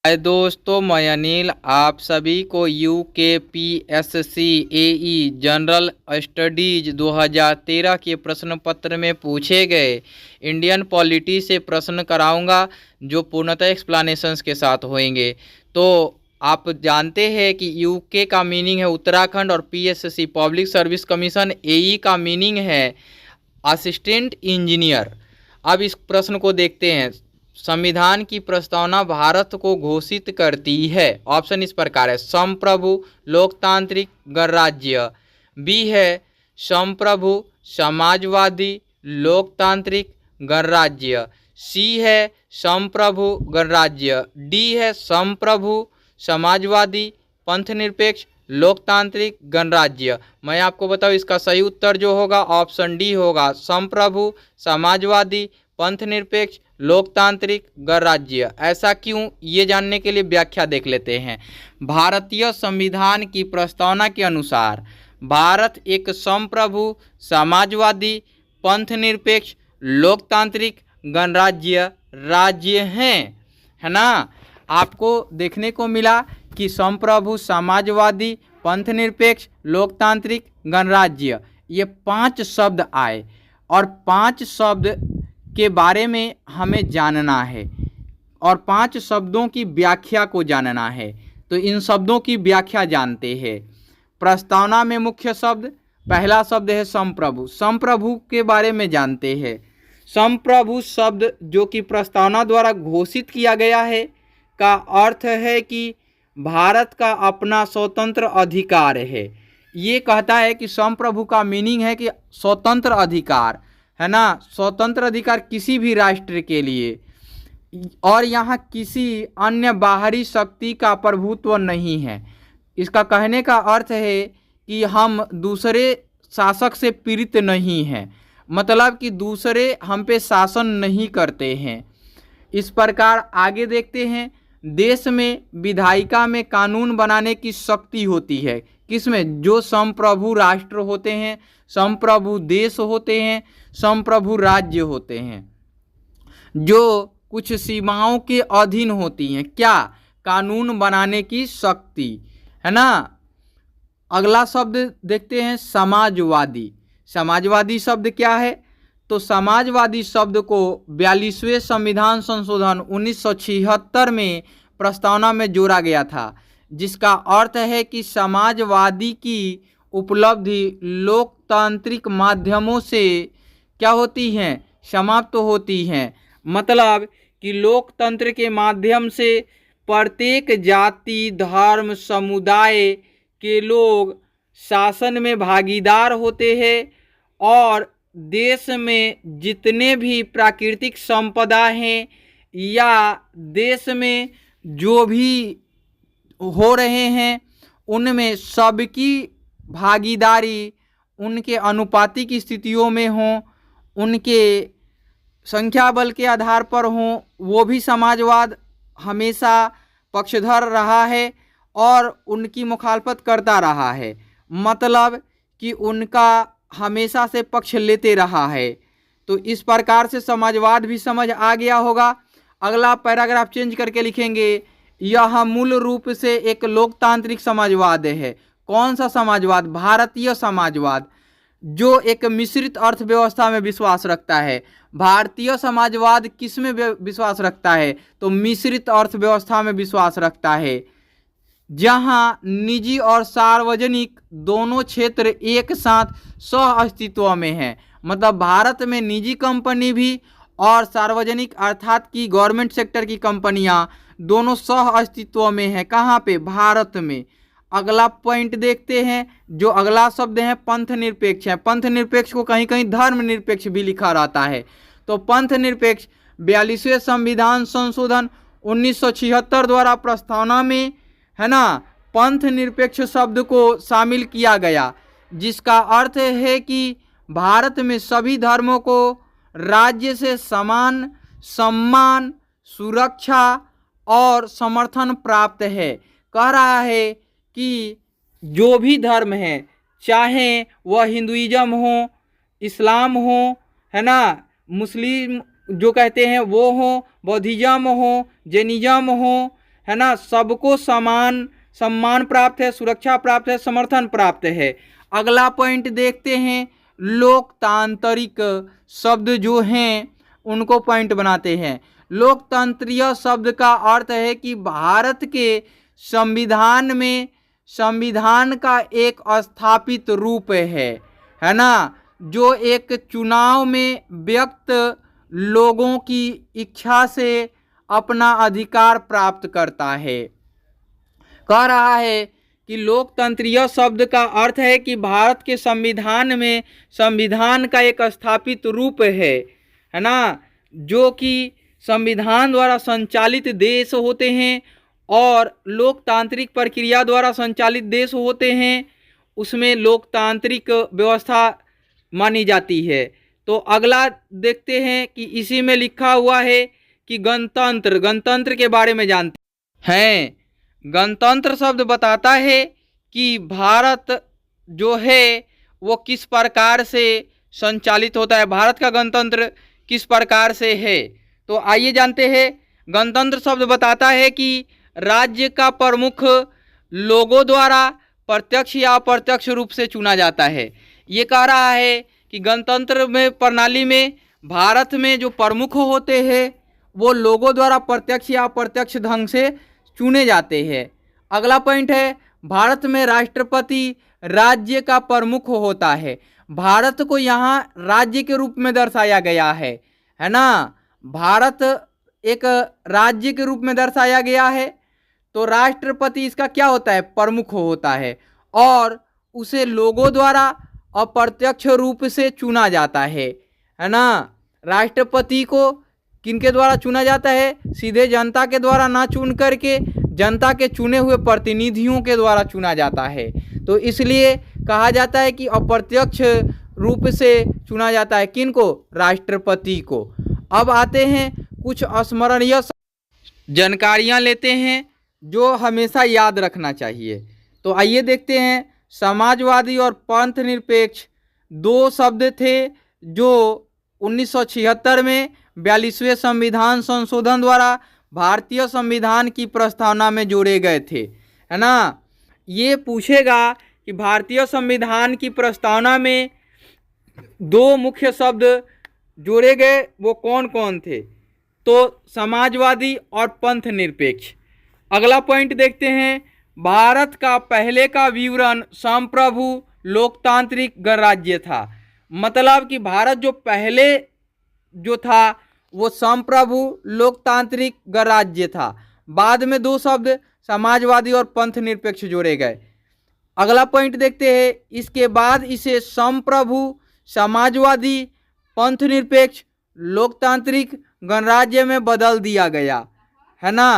हाय दोस्तों, मैं अनिल आप सभी को UKPSC AE जनरल स्टडीज 2013 के प्रश्न पत्र में पूछे गए इंडियन पॉलिटी से प्रश्न कराऊंगा, जो पूर्णतः एक्सप्लेनेशंस के साथ होंगे। तो आप जानते हैं कि यूके का मीनिंग है उत्तराखंड और PSC public service commission AE का मीनिंग है असिस्टेंट इंजीनियर। अब इस प्रश्न को देखते हैं। संविधान की प्रस्तावना भारत को घोषित करती है। ऑप्शन इस प्रकार है: संप्रभु, लोकतांत्रिक, गणराज्य। बी है संप्रभु, समाजवादी, लोकतांत्रिक, गणराज्य। सी है संप्रभु, गणराज्य। डी है संप्रभु, समाजवादी, पंथनिरपेक्ष, लोकतांत्रिक, गणराज्य। मैं आपको बताऊं, इसका सही उत्तर जो होगा ऑप्शन डी होगा, संप्रभु, समाजवादी, पंथनिरपेक्ष, लोकतांत्रिक, गणराज्य। ऐसा क्यों, ये जानने के लिए व्याख्या देख लेते हैं। भारतीय संविधान की प्रस्तावना के अनुसार भारत एक संप्रभु, समाजवादी, पंथनिरपेक्ष, लोकतांत्रिक, गणराज्य राज्य है ना। आपको देखने को मिला कि संप्रभु, समाजवादी, पंथनिरपेक्ष, लोकतांत्रिक, गणराज्य, ये 5 शब्द आए और 5 शब्द के बारे में हमें जानना है और 5 शब्दों की व्याख्या को जानना है। तो इन शब्दों की व्याख्या जानते हैं। प्रस्तावना में मुख्य शब्द, पहला शब्द है संप्रभु। संप्रभु के बारे में जानते हैं। संप्रभु शब्द जो कि प्रस्तावना द्वारा घोषित किया गया है का अर्थ है कि भारत का अपना स्वतंत्र अधिकार है। ये कहता है कि संप्रभु का मीनिंग है कि स्वतंत्र अधिकार है ना, स्वतंत्र अधिकार किसी भी राष्ट्र के लिए, और यहाँ किसी अन्य बाहरी शक्ति का प्रभुत्व नहीं है। इसका कहने का अर्थ है कि हम दूसरे शासक से पीड़ित नहीं हैं, मतलब कि दूसरे हम पे शासन नहीं करते हैं। इस प्रकार आगे देखते हैं। देश में विधायिका में कानून बनाने की शक्ति होती है, किसमें? जो संप्रभु राष्ट्र होते हैं, संप्रभु देश होते हैं, संप्रभु राज्य होते हैं, जो कुछ सीमाओं के अधीन होती हैं। क्या? कानून बनाने की शक्ति, है ना। अगला शब्द देखते हैं, समाजवादी। समाजवादी शब्द क्या है? तो समाजवादी शब्द को 42वें संविधान संशोधन 1976 में प्रस्तावना में जोड़ा गया था, जिसका अर्थ है कि समाजवादी की उपलब्धि लोकतांत्रिक माध्यमों से क्या होती हैं? समाप्त होती हैं। मतलब कि लोकतंत्र के माध्यम से प्रत्येक जाति, धर्म, समुदाय के लोग शासन में भागीदार होते हैं और देश में जितने भी प्राकृतिक संपदा हैं या देश में जो भी हो रहे हैं उनमें सबकी भागीदारी उनके अनुपातिक स्थितियों में हों, उनके संख्या बल के आधार पर हों। वो भी समाजवाद हमेशा पक्षधर रहा है और उनकी मुखालफत करता रहा है, मतलब कि उनका हमेशा से पक्ष लेते रहा है। तो इस प्रकार से समाजवाद भी समझ आ गया होगा। अगला पैराग्राफ चेंज करके लिखेंगे, यह मूल रूप से एक लोकतांत्रिक समाजवाद है। कौन सा समाजवाद? भारतीय समाजवाद, जो एक मिश्रित अर्थव्यवस्था में विश्वास रखता है। भारतीय समाजवाद किस में विश्वास रखता है? तो मिश्रित अर्थव्यवस्था में विश्वास रखता है, जहां निजी और सार्वजनिक दोनों क्षेत्र एक साथ सह अस्तित्व में हैं। मतलब भारत में निजी कंपनी भी और सार्वजनिक अर्थात की गवर्नमेंट सेक्टर की कंपनियां दोनों सह अस्तित्व में हैं। कहाँ पे? भारत में। अगला पॉइंट देखते हैं, जो अगला शब्द है पंथ निरपेक्ष है। पंथ निरपेक्ष को कहीं कहीं धर्म निरपेक्ष भी लिखा रहता है। तो पंथ निरपेक्ष 42वें संविधान संशोधन 1976 द्वारा प्रस्तावना में, है ना, पंथ निरपेक्ष शब्द को शामिल किया गया, जिसका अर्थ है कि भारत में सभी धर्मों को राज्य से समान सम्मान, सुरक्षा और समर्थन प्राप्त है। कह रहा है कि जो भी धर्म है, चाहे वह हिंदुइज्म हो, इस्लाम हो, है ना, मुस्लिम जो कहते हैं वो हो, बौद्धिज्म हो, जैनिज्म हो, है ना, सबको समान सम्मान प्राप्त है, सुरक्षा प्राप्त है, समर्थन प्राप्त है। अगला पॉइंट देखते हैं, लोकतांत्रिक शब्द जो हैं उनको पॉइंट बनाते हैं। लोकतंत्रीय शब्द का अर्थ है कि भारत के संविधान में संविधान का एक स्थापित रूप है ना, जो एक चुनाव में व्यक्त लोगों की इच्छा से अपना अधिकार प्राप्त करता है। कह रहा है कि लोकतंत्रीय शब्द का अर्थ है कि भारत के संविधान में संविधान का एक स्थापित रूप है ना, जो कि संविधान द्वारा संचालित देश होते हैं और लोकतांत्रिक प्रक्रिया द्वारा संचालित देश होते हैं, उसमें लोकतांत्रिक व्यवस्था मानी जाती है। तो अगला देखते हैं कि इसी में लिखा हुआ है कि गणतंत्र के बारे में जानते हैं। गणतंत्र शब्द बताता है कि भारत जो है वो किस प्रकार से संचालित होता है, भारत का गणतंत्र किस प्रकार से है। तो आइए जानते हैं। गणतंत्र शब्द बताता है कि राज्य का प्रमुख लोगों द्वारा प्रत्यक्ष या अप्रत्यक्ष रूप से चुना जाता है। ये कह रहा है कि गणतंत्र में प्रणाली में भारत में जो प्रमुख होते हैं वो लोगों द्वारा प्रत्यक्ष या अप्रत्यक्ष ढंग से चुने जाते हैं। अगला पॉइंट है, भारत में राष्ट्रपति राज्य का प्रमुख होता है। भारत को यहाँ राज्य के रूप में दर्शाया गया है ना, भारत एक राज्य के रूप में दर्शाया गया है। तो राष्ट्रपति इसका क्या होता है, प्रमुख होता है और उसे लोगों द्वारा अप्रत्यक्ष रूप से चुना जाता है ना। राष्ट्रपति को किनके द्वारा चुना जाता है, सीधे जनता के द्वारा ना चुन करके जनता के चुने हुए प्रतिनिधियों के द्वारा चुना जाता है। तो इसलिए कहा जाता है कि अप्रत्यक्ष रूप से चुना जाता है किनको, राष्ट्रपति को। अब आते हैं कुछ स्मरणीय जानकारियां लेते हैं जो हमेशा याद रखना चाहिए। तो आइए देखते हैं, समाजवादी और पंथ निरपेक्ष दो शब्द थे जो 1976 में 42वें संविधान संशोधन द्वारा भारतीय संविधान की प्रस्तावना में जोड़े गए थे, है ना। ये पूछेगा कि भारतीय संविधान की प्रस्तावना में दो मुख्य शब्द जोड़े गए, वो कौन कौन थे। तो समाजवादी और पंथ निरपेक्ष। अगला पॉइंट देखते हैं, भारत का पहले का विवरण संप्रभु लोकतांत्रिक गणराज्य था। मतलब कि भारत जो पहले जो था वो संप्रभु लोकतांत्रिक गणराज्य था। बाद में दो शब्द समाजवादी और पंथ निरपेक्ष जोड़े गए। अगला पॉइंट देखते हैं, इसके बाद इसे संप्रभु समाजवादी पंथ निरपेक्ष लोकतांत्रिक गणराज्य में बदल दिया गया, है ना।